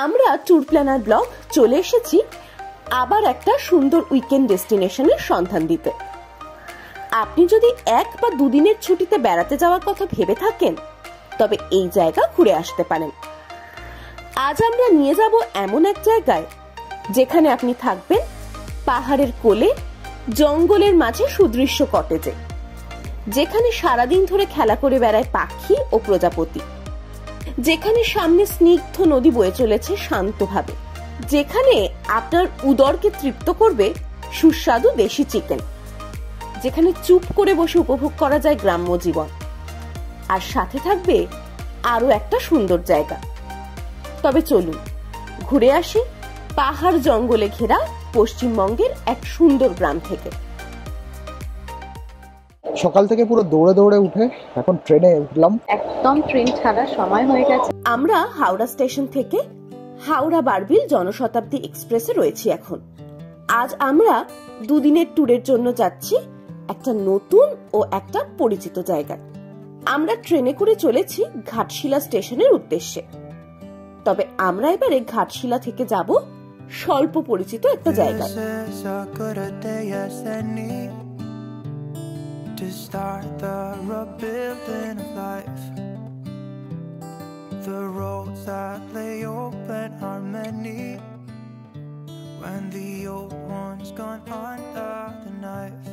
আমরা tour planner blog চলে এসেছি আবার একটা সুন্দর উইকেন্ড ডেস্টিনেশনের সন্ধান দিতে। আপনি যদি 1 বা 2 দিনের ছুটিতে বেড়াতে যাওয়ার কথা ভেবে থাকেন তবে এই জায়গা ঘুরে আসতে পারেন। আজ আমরা নিয়ে যাব এমন এক জায়গায় যেখানে আপনি থাকবেন পাহাড়ের কোলে, জঙ্গলের মাঝে সুদৃশ্য কটেজে, যেখানে সারাদিন ধরে খেলা করে বেড়ায় পাখি ও প্রজাপতি, যেখানে সামনে স্নিগ্ধ নদী বয়ে চলেছে শান্তভাবে, যেখানে আপনার উদরকে তৃপ্ত করবে সুস্বাদু দেশি চিকেন, যেখানে চুপ করে বসে উপভোগ করা যায় গ্রাম্য জীবন, আর সাথে থাকবে আরো একটা সুন্দর জায়গা। তবে চলুন ঘুরে আসি পাহাড় জঙ্গলে ঘেরা পশ্চিমবঙ্গের এক সুন্দর গ্রাম থেকে। সকাল থেকে পুরো দৌড়ে দৌড়ে উঠে এখন ট্রেনে উঠলাম। একদম ট্রেন ছাড়ার সময় হয়ে গেছে। আমরা হাওড়া স্টেশন থেকে হাওড়া বারবিল জনশতাব্দী এক্সপ্রেসে রয়েছি এখন। আজ আমরা 2 দিনের ট্যুরের জন্য যাচ্ছি একটা নতুন ও একটা পরিচিত জায়গায়। আমরা ট্রেনে করে চলেছি ঘাটশিলা স্টেশনের উদ্দেশ্যে। তবে আমরা এবারে ঘাটশিলা থেকে যাব স্বল্প পরিচিত একটা জায়গায়। To start the rebuilding of life, the roads that lay open are many. When the old one's gone under the knife,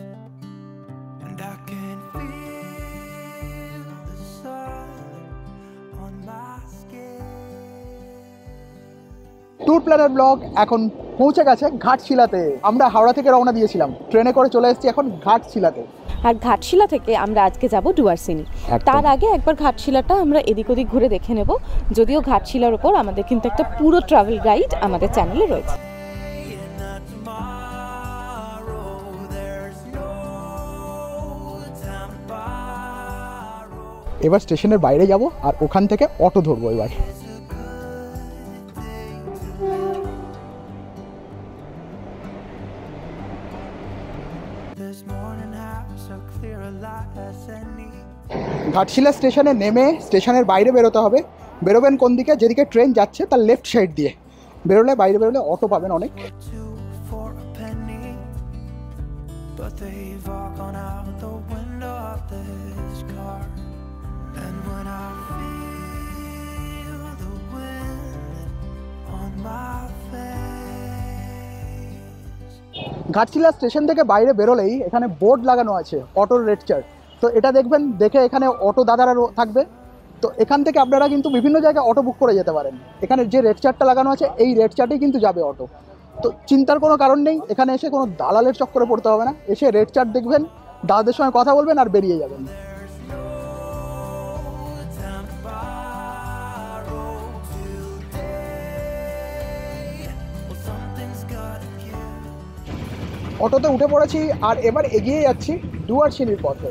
and I can feel the sun on my skin. Tour planner blog এখন পৌঁছে গেছে ঘাটশিলাতে। আমরা হাওড়া থেকে রওনা দিয়েছিলাম, ট্রেনে করে চলে এসেছি এখন ঘাটশিলাতে। আর ঘাটশিলা থেকে আমরা আজকে যাব ডুয়ার্সিনি। তার আগে একবার ঘাটশিলাটা আমরা এদিক ওদিক ঘুরে দেখে নেব, যদিও ঘাটশিলার উপর আমাদের কিন্তু একটা পুরো ট্রাভেল গাইড আমাদের চ্যানেলে রয়েছে। এবার স্টেশনের বাইরে যাব আর ওখান থেকে অটো ধরবো। এবার ঘাটশিলা স্টেশনে নেমে স্টেশনের বাইরে বেরোতে হবে। বেরোবেন কোন দিকে? যেদিকে ট্রেন যাচ্ছে তার লেফট সাইড দিয়ে বেরোলে, বাইরে বেরোলে অটো পাবেন অনেক। ঘাটশিলা স্টেশন থেকে বাইরে বেরোলেই এখানে বোর্ড লাগানো আছে অটোর রেট চার্ট। তো এটা দেখবেন, দেখে এখানে অটো দাদারা থাকবে। তো এখান থেকে আপনারা কিন্তু বিভিন্ন জায়গায় অটো বুক করে যেতে পারেন। এখানে যে রেট চার্টটা লাগানো আছে এই রেট চার্টেই কিন্তু যাবে অটো। তো চিন্তার কোনো কারণ নেই, এখানে এসে কোনো দালালের চক্করে পড়তে হবে না। এসে রেট চার্ট দেখবেন, দাদাদের সঙ্গে কথা বলবেন আর বেরিয়ে যাবেন। অটোতে উঠে পড়েছি আর এবার এগিয়ে যাচ্ছি ডুয়ার্সিনির পথে।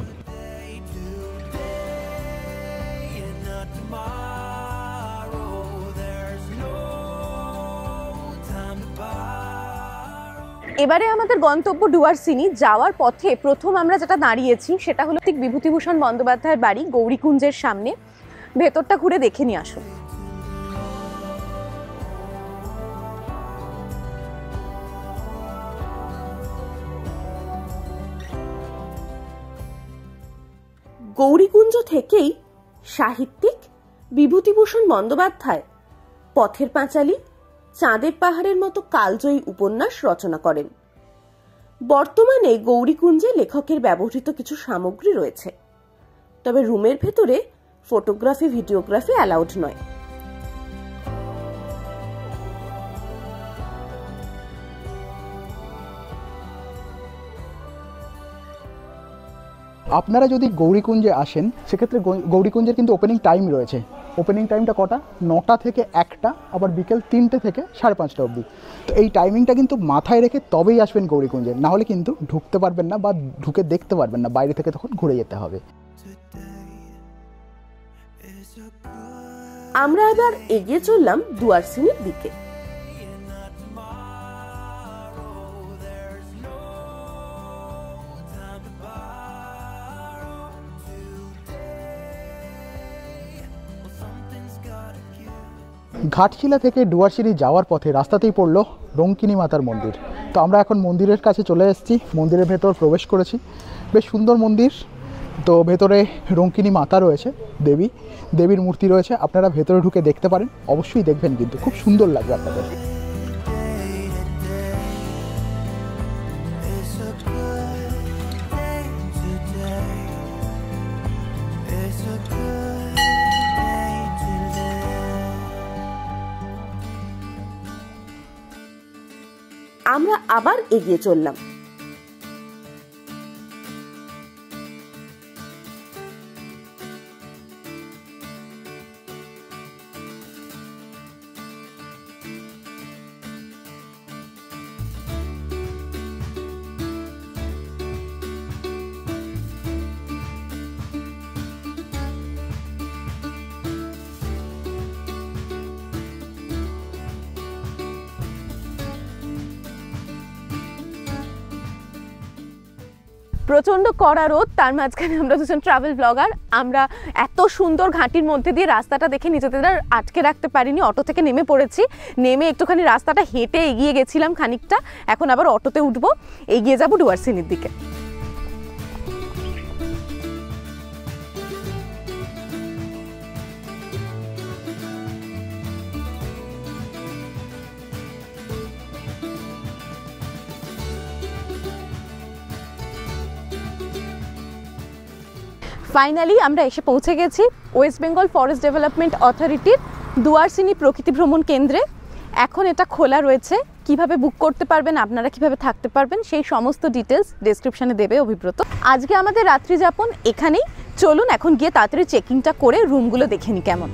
এবারে আমাদের গন্তব্য ডুয়ার্সিনি। যাওয়ার পথে প্রথম আমরা যেটা দাঁড়িয়েছি সেটা হলো ঠিক বিভূতিভূষণ বন্দ্যোপাধ্যায়ের বাড়ি গৌরীকুঞ্জের সামনে। ভেতরটা ঘুরে দেখে নিয়ে আসুন। গৌরীকুঞ্জ থেকেই সাহিত্যিক বিভূতিভূষণ বন্দ্যোপাধ্যায় পথের পাঁচালী, চাঁদের পাহাড়ের মতো কালজয়ী উপন্যাস রচনা করেন। বর্তমানে গৌরীকুঞ্জে লেখকের ব্যবহৃত কিছু সামগ্রী রয়েছে, তবে রুমের ভেতরে ফটোগ্রাফি, ভিডিওগ্রাফি অ্যালাউড নয়। আপনারা যদি গৌরীকুঞ্জে আসেন সেক্ষেত্রে গৌরীকুঞ্জের কিন্তু ওপেনিং টাইম রয়েছে। ওপেনিং টাইমটা কটা? 9টা থেকে 1টা, আবার বিকেল 3টে থেকে 5:30 অবধি। তো এই টাইমিংটা কিন্তু মাথায় রেখে তবেই আসবেন গৌরীকুঞ্জে, না হলে কিন্তু ঢুকতে পারবেন না বা ঢুকে দেখতে পারবেন না, বাইরে থেকে তখন ঘুরে যেতে হবে। আমরা এবার এগিয়ে চললাম ডুয়ার্সিনির দিকে। ঘাটশিলা থেকে ডুয়ারসিনি যাওয়ার পথে রাস্তাতেই পড়লো রঙ্কিনী মাতার মন্দির। তো আমরা এখন মন্দিরের কাছে চলে এসেছি, মন্দিরের ভেতর প্রবেশ করেছি। বেশ সুন্দর মন্দির। তো ভেতরে রঙ্কিনী মাতা রয়েছে, দেবীর মূর্তি রয়েছে। আপনারা ভেতরে ঢুকে দেখতে পারেন, অবশ্যই দেখবেন, কিন্তু খুব সুন্দর লাগবে আপনাদের। আমরা আবার এগিয়ে চললাম। প্রচন্ড কড়া রোদ, তার মাঝখানে আমরা দুজন ট্রাভেল ব্লগার, আমরা এত সুন্দর ঘাটির মধ্যে দিয়ে রাস্তাটা দেখে নিজেদের আর আটকে রাখতে পারিনি। অটো থেকে নেমে পড়েছি, নেমে একটুখানি রাস্তাটা হেঁটে এগিয়ে গেছিলাম খানিকটা, এখন আবার অটোতে উঠবো, এগিয়ে যাবো ডুয়ারসিনির দিকে। ফাইনালি আমরা এসে পৌঁছে গেছি ওয়েস্ট বেঙ্গল ফরেস্ট ডেভেলপমেন্ট অথরিটির ডুয়ারসিনি প্রকৃতি ভ্রমণ কেন্দ্রে। এখন এটা খোলা রয়েছে, কিভাবে বুক করতে পারবেন, আপনারা কিভাবে থাকতে পারবেন, সেই সমস্ত ডিটেলস ডেসক্রিপশনে দেবে অভিব্রত। আজকে আমাদের রাত্রি যাপন এখানেই। চলুন এখন গিয়ে তাড়াতাড়ি চেকিংটা করে রুমগুলো দেখে নিই কেমন।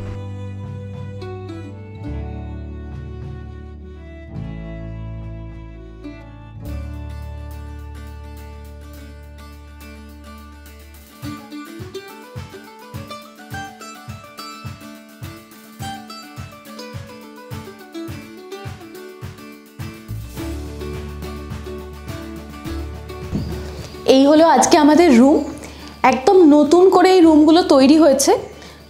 এই হলো আজকে আমাদের রুম। একদম নতুন করে এই রুমগুলো তৈরি হয়েছে,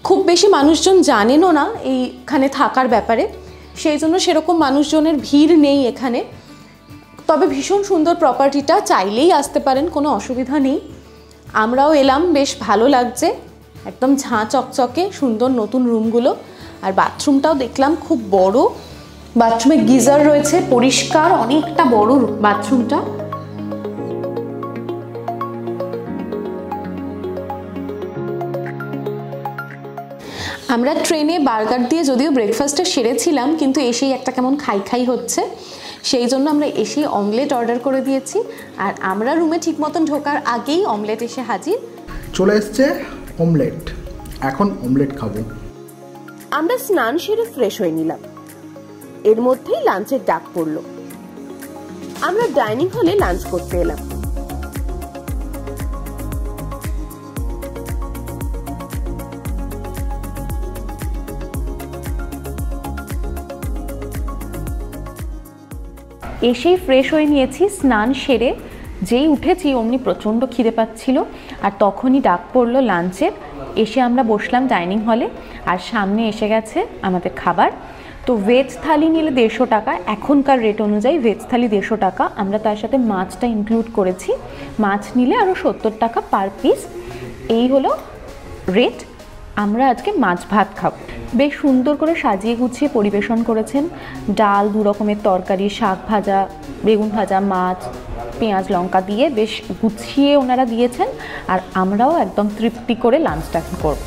খুব বেশি মানুষজন জানেনও না এইখানে থাকার ব্যাপারে, সেই জন্য সেরকম মানুষজনের ভিড় নেই এখানে। তবে ভীষণ সুন্দর প্রপার্টিটা, চাইলেই আসতে পারেন, কোনো অসুবিধা নেই। আমরাও এলাম, বেশ ভালো লাগছে, একদম ঝাঁ চকচকে সুন্দর নতুন রুমগুলো। আর বাথরুমটাও দেখলাম খুব বড়, বাথরুমে গিজার রয়েছে, পরিষ্কার, অনেকটা বড় বাথরুমটা। আমরা ট্রেনে বার্গার দিয়ে যদিও ব্রেকফাস্টটা সেরেছিলাম, কিন্তু এসেই একটা কেমন খাই খাই হচ্ছে, সেই জন্য আমরা এসেই অমলেট অর্ডার করে দিয়েছি। আর আমরা রুমে ঠিক মতন ঢোকার আগেই অমলেট এসে হাজির। চলে এসছে অমলেট, এখন অমলেট খাবো। আমরা স্নান সেরে ফ্রেশ হয়ে নিলাম, এর মধ্যেই লাঞ্চের ডাক পড়লো। আমরা ডাইনিং হলে লাঞ্চ করতে এলাম। এসেই ফ্রেশ হয়ে নিয়েছি, স্নান সেরে যেই উঠেছি অমনি প্রচণ্ড খিদে পাচ্ছিল, আর তখনই ডাক পড়লো লাঞ্চের। এসে আমরা বসলাম ডাইনিং হলে, আর সামনে এসে গেছে আমাদের খাবার। তো ভেজ থালি নিলে 150 টাকা, এখনকার রেট অনুযায়ী ভেজ থালি 150 টাকা। আমরা তার সাথে মাছটা ইনক্লুড করেছি, মাছ নিলে আরও 70 টাকা পার পিস। এই হলো রেট। আমরা আজকে মাছ ভাত খাবো। বেশ সুন্দর করে সাজিয়ে গুছিয়ে পরিবেশন করেছেন, ডাল, 2 রকমের তরকারি, শাক ভাজা, বেগুন ভাজা, মাছ, পেঁয়াজ লঙ্কা দিয়ে বেশ গুছিয়ে ওনারা দিয়েছেন। আর আমরাও একদম তৃপ্তি করে লাঞ্চটা করব।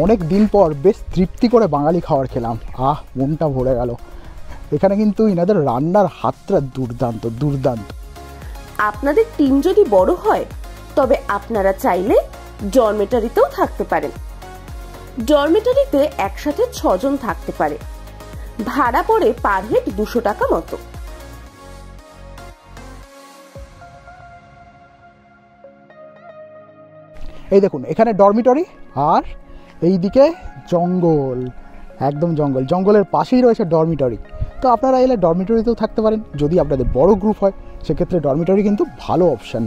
অনেক দিন পর বেশ তৃপ্তি করে বাঙালি খাবার খেলাম, মনটা ভরে গেল। এখানে কিন্তু ইনাদের রান্নার হাতটা দুর্দান্ত দুর্দান্ত। আপনাদের টিম যদি বড় হয় তবে আপনারা চাইলে ডরমেটরিতেও থাকতে পারেন। ডরমেটরিতে একসাথে 6 জন থাকতে পারে, ভাড়া পড়ে পার হেড 200 টাকা মতো। এই দেখুন এখানে ডরমিটরি, আর এইদিকে জঙ্গল, একদম জঙ্গল, জঙ্গলের পাশেই রয়েছে ডরমিটরি। তো আপনারা এলে ডরমিটরিতেও থাকতে পারেন। যদি আপনাদের বড় গ্রুপ হয় সেক্ষেত্রে ডরমিটরি কিন্তু ভালো অপশান।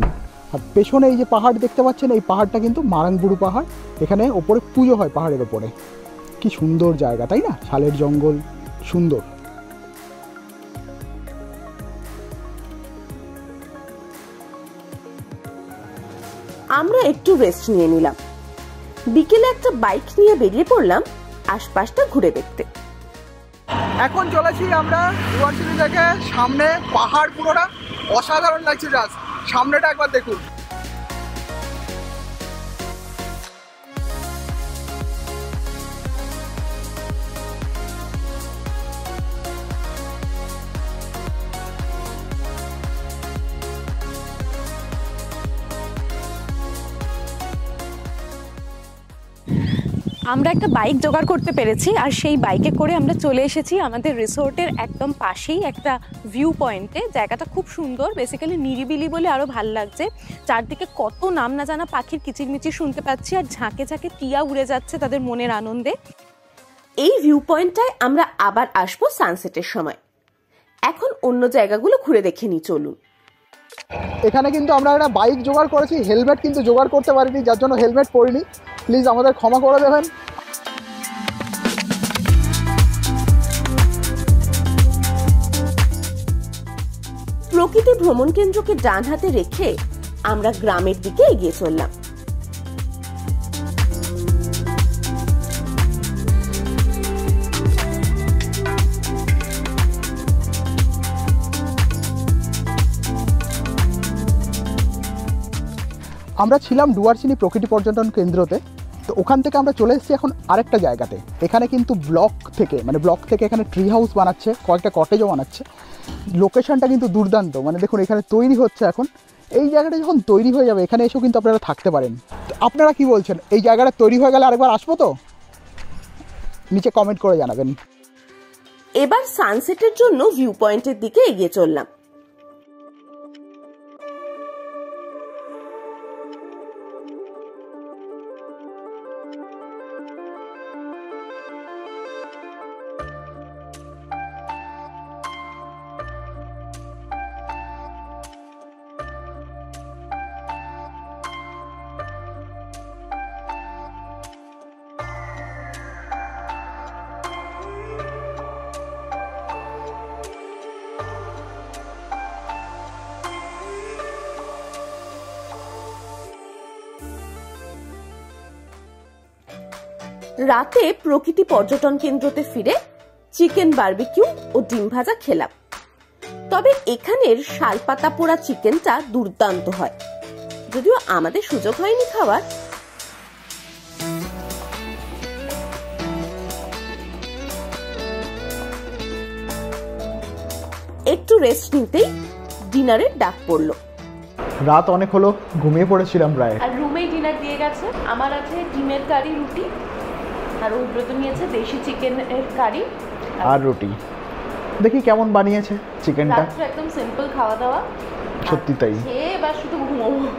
আর পেছনে এই যে পাহাড় দেখতে পাচ্ছেন, এই পাহাড়টা কিন্তু মারাংবুরু পাহাড়। এখানে ওপরে পুজো হয় পাহাড়ের ওপরে। কি সুন্দর জায়গা, তাই না? শালের জঙ্গল, সুন্দর। আমরা একটু রেস্ট নিয়ে নিলাম। বিকেলে একটা বাইক নিয়ে বেরিয়ে পড়লাম আশপাশটা ঘুরে দেখতে। এখন চলেছি আমরা ডুয়ার্সিনি থেকে। সামনে পাহাড় পুরোটা অসাধারণ লাগছে, জাস্ট সামনেটা একবার দেখুন। আমরা একটা বাইক জোগাড় করতে পেরেছি, আর সেই বাইকে করে আমরা চলে এসেছি আমাদের রিসোর্টের একদম পাশেই একটা ভিউ পয়েন্টে। জায়গাটা খুব সুন্দর, বেসিক্যালি নিরিবিলি বলে আরও ভাল লাগছে। চারদিকে কত নাম না জানা পাখির কিচিরমিচির শুনতে পাচ্ছি, আর ঝাঁকে ঝাঁকে টিয়া উড়ে যাচ্ছে তাদের মনের আনন্দে। এই ভিউ পয়েন্টটায় আমরা আবার আসবো সানসেটের সময়। এখন অন্য জায়গাগুলো ঘুরে দেখে নি, চলুন। এখানে কিন্তু আমরা একটা বাইক জোগাড় করেছি, হেলমেট কিন্তু জোগাড় করতে পারিনি, যার জন্য হেলমেট পরিনি। প্লিজ আমাদের ক্ষমা করে দেবেন। প্রকৃতি ভ্রমণ কেন্দ্রকে ডান হাতে রেখে আমরা গ্রামের দিকে এগিয়ে চললাম। আমরা ছিলাম ডুয়ার্সিনি প্রকৃতি পর্যটন কেন্দ্রতে। তো ওখান থেকে আমরা চলে এসেছি এখন আরেকটা জায়গাতে। এখানে কিন্তু ব্লক থেকে এখানে ট্রি হাউস বানাচ্ছে, কয়েকটা কটেজও বানাচ্ছে। লোকেশনটা কিন্তু দুর্দান্ত, মানে দেখুন এখানে তৈরি হচ্ছে এখন। এই জায়গাটা যখন তৈরি হয়ে যাবে, এখানে এসেও কিন্তু আপনারা থাকতে পারেন। তো আপনারা কি বলছেন, এই জায়গাটা তৈরি হয়ে গেলে আরেকবার আসবো তো? নিচে কমেন্ট করে জানাবেন। এবার সানসেটের জন্য ভিউ পয়েন্টের দিকে এগিয়ে চললাম। রাতে প্রকৃতি পর্যটন কেন্দ্রতে ফিরে চিকেন বারবিকিউ ও ডিম ভাজা খেলাম। তবে এখানের শালপাতা পোড়া চিকেনটা দুর্দান্ত হয়, যদিও আমাদের সুযোগ হয়নি খাওয়ার। একটু রেস্ট নিতেই ডিনারের ডাক পড়লো। রাত অনেক হলো, ঘুমিয়ে পড়েছিলাম প্রায়। আর রুমেই ডিনার দিয়ে গেছে। আমার আছে ডিমের কারি, রুটি, আর ওইব্রত নিয়েছে দেশি চিকেনের কারি আর রুটি। দেখি কেমন বানিয়েছে চিকেনটা। একদম সিম্পল খাওয়া দাওয়া, সত্যি তাই। খেয়ে এবার শুধু ঘুমোবো।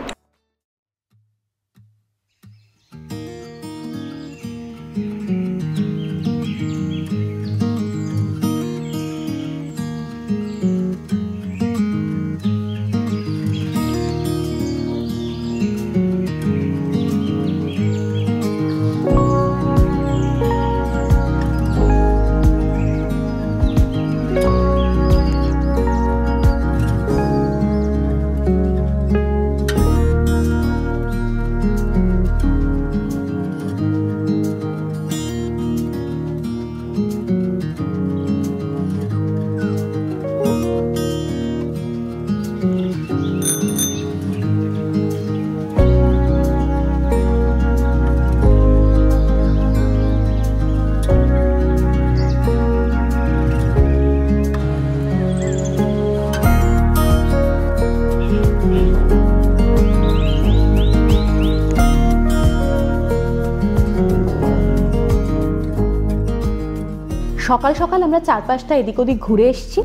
সকাল সকাল আমরা চারপাশটা এদিক ওদিক ঘুরে এসেছি।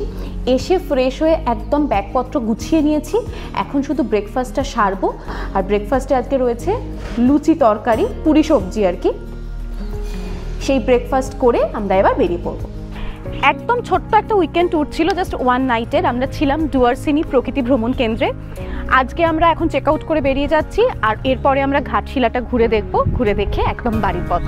এসে ফ্রেশ হয়ে একদম ব্যাগপত্র গুছিয়ে নিয়েছি। এখন শুধু ব্রেকফাস্টটা সারবো। আর ব্রেকফাস্টে আজকে রয়েছে লুচি, তরকারি, পুরি, সবজি আর কি। সেই ব্রেকফাস্ট করে আমরা এবার বেরিয়ে পড়বো। একদম ছোট্ট একটা উইকেন্ড ট্যুর ছিল, জাস্ট ওয়ান নাইটের। আমরা ছিলাম ডুয়ার্সিনি প্রকৃতি ভ্রমণ কেন্দ্রে। আজকে আমরা এখন চেক আউট করে বেরিয়ে যাচ্ছি, আর এরপরে আমরা ঘাটশিলাটা ঘুরে দেখব, ঘুরে দেখে একদম বাড়ির পথ।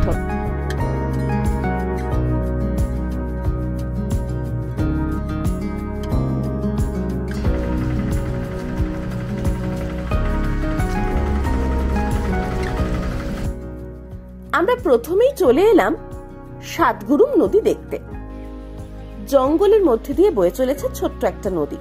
আমরা প্রথমেই চলে এলাম সাতগুরুম নদী দেখতে। জঙ্গলের মধ্যে দিয়ে বয়ে চলেছে ছোট্ট একটা নদী।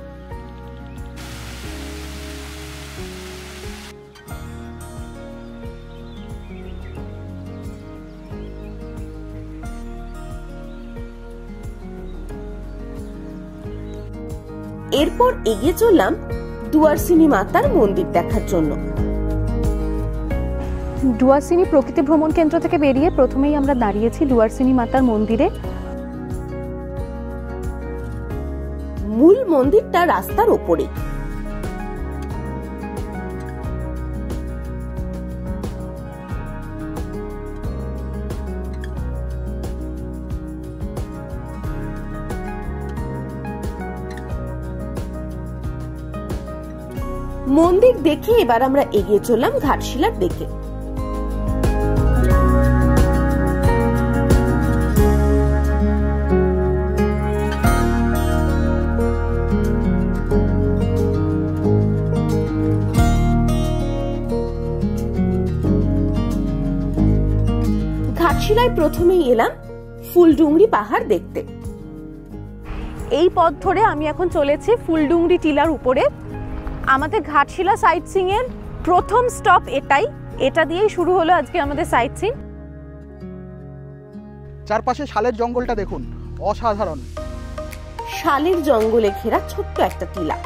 এরপর এগিয়ে চললাম ডুয়ার্সিনি মাতার মন্দির দেখার জন্য। ডুয়ার্সিনি প্রকৃতি ভ্রমণ কেন্দ্র থেকে বেরিয়ে প্রথমেই আমরা দাঁড়িয়েছি ডুয়ার্সিনি মাতার মন্দিরে। মূল মন্দিরটা রাস্তার ওপরে। মন্দির দেখে এবার আমরা এগিয়ে চললাম ঘাটশিলার দিকে। ঘাটশিলায় প্রথমেই এলাম ফুলডুংরি পাহাড় দেখতে। এই পথ ধরে আমি এখন চলেছি ফুলডুংরি টিলার উপরে। আমাদের ঘাটশিলা সাইট সিইং এর প্রথম স্টপ এটাই। এটা দিয়েই শুরু হলো আজকে আমাদের সাইট সিইং। চারপাশে শালের জঙ্গলটা দেখুন, অসাধারণ। শালের জঙ্গলে ঘেরা ছোট্ট একটা টিলা।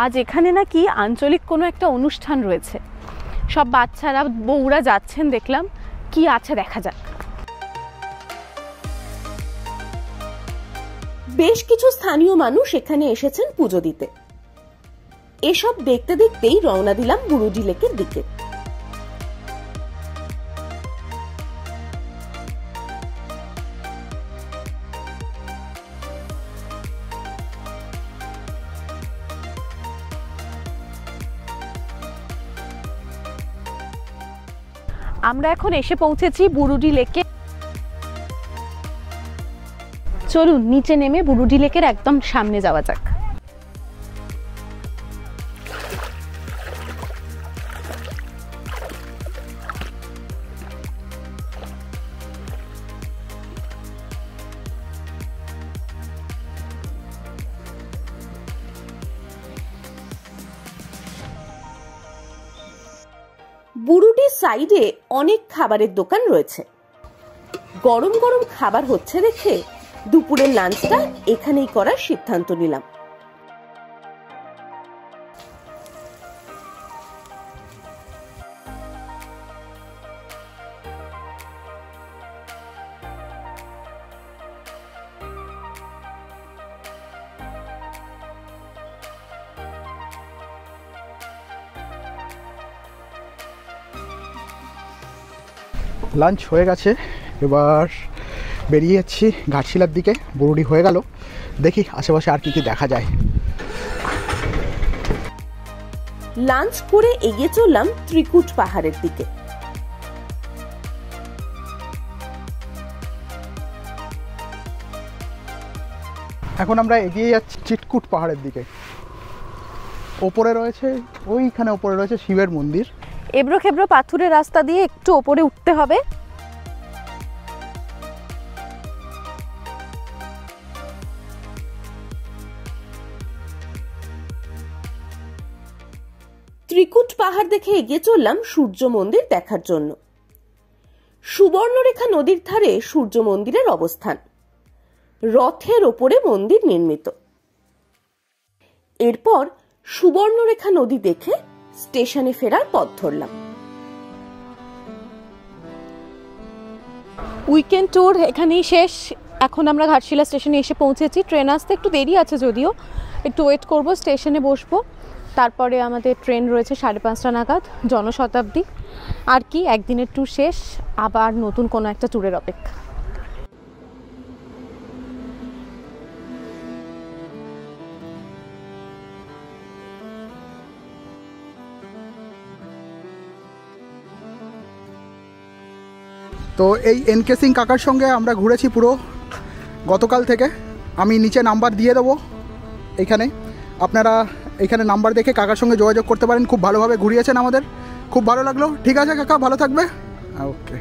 আজ এখানে নাকি আঞ্চলিক কোনো একটা অনুষ্ঠান রয়েছে। সব বাচ্চারা বউরা যাচ্ছেন দেখলাম, কি আছে দেখা যাক। বেশ কিছু স্থানীয় মানুষ এখানে এসেছেন পুজো দিতে। এসব দেখতে দেখতেই রওনা দিলাম বুরুডি লেকের দিকে। আমরা এখন এসে পৌঁছেছি বুরুডি লেকে। চলুন নিচে নেমে বুরুডি লেকের একদম সামনে যাওয়া যাক। বুরুডির সাইডে অনেক খাবারের দোকান রয়েছে। গরম গরম খাবার হচ্ছে দেখে দুপুরের লাঞ্চটা এখানেই করার সিদ্ধান্ত নিলাম। লাঞ্চ হয়ে গেছে, এবার বেরিয়ে যাচ্ছি ঘাটশিলার দিকে। বুরুডি হয়ে গেল, দেখি আশেপাশে আর কি কি দেখা যায়। লাঞ্চ করে এগিয়ে চললাম ত্রিকুট পাহাড়ের দিকে। এখন আমরা এগিয়ে যাচ্ছি চিটকুট পাহাড়ের দিকে। ওপরে রয়েছে, ওইখানে ওপরে রয়েছে শিবের মন্দির। এবড়ো খেবড়ো পাথুরের রাস্তা দিয়ে একটু ওপরে উঠতে হবে। ত্রিকুট পাহাড় দেখে এগিয়ে চললাম সূর্য মন্দির দেখার জন্য। সুবর্ণরেখা নদীর ধারে সূর্য মন্দিরের অবস্থান। রথের ওপরে মন্দির নির্মিত। এরপর সুবর্ণরেখা নদী দেখে স্টেশনে ফেরার পথ ধরলাম। উইকেন্ড ট্যুর এখানেই শেষ। এখন আমরা ঘাটশিলা স্টেশনে এসে পৌঁছেছি। ট্রেন আসতে একটু দেরি আছে, যদিও একটু ওয়েট করব, স্টেশনে বসবো। তারপরে আমাদের ট্রেন রয়েছে 5:30 নাগাদ, জনশতাব্দী। আর কি, একদিনের ট্যুর শেষ, আবার নতুন কোনো একটা ট্যুরের অপেক্ষা। তো এই এনকে সিং কাকার সঙ্গে আমরা ঘুরেছি পুরো গতকাল থেকে। আমি নিচে নাম্বার দিয়ে দেবো, এইখানে আপনারা এইখানে নাম্বার দেখে কাকার সঙ্গে যোগাযোগ করতে পারেন। খুব ভালোভাবে ঘুরিয়েছেন আমাদের, খুব ভালো লাগলো। ঠিক আছে কাকা, ভালো থাকবে। ওকে।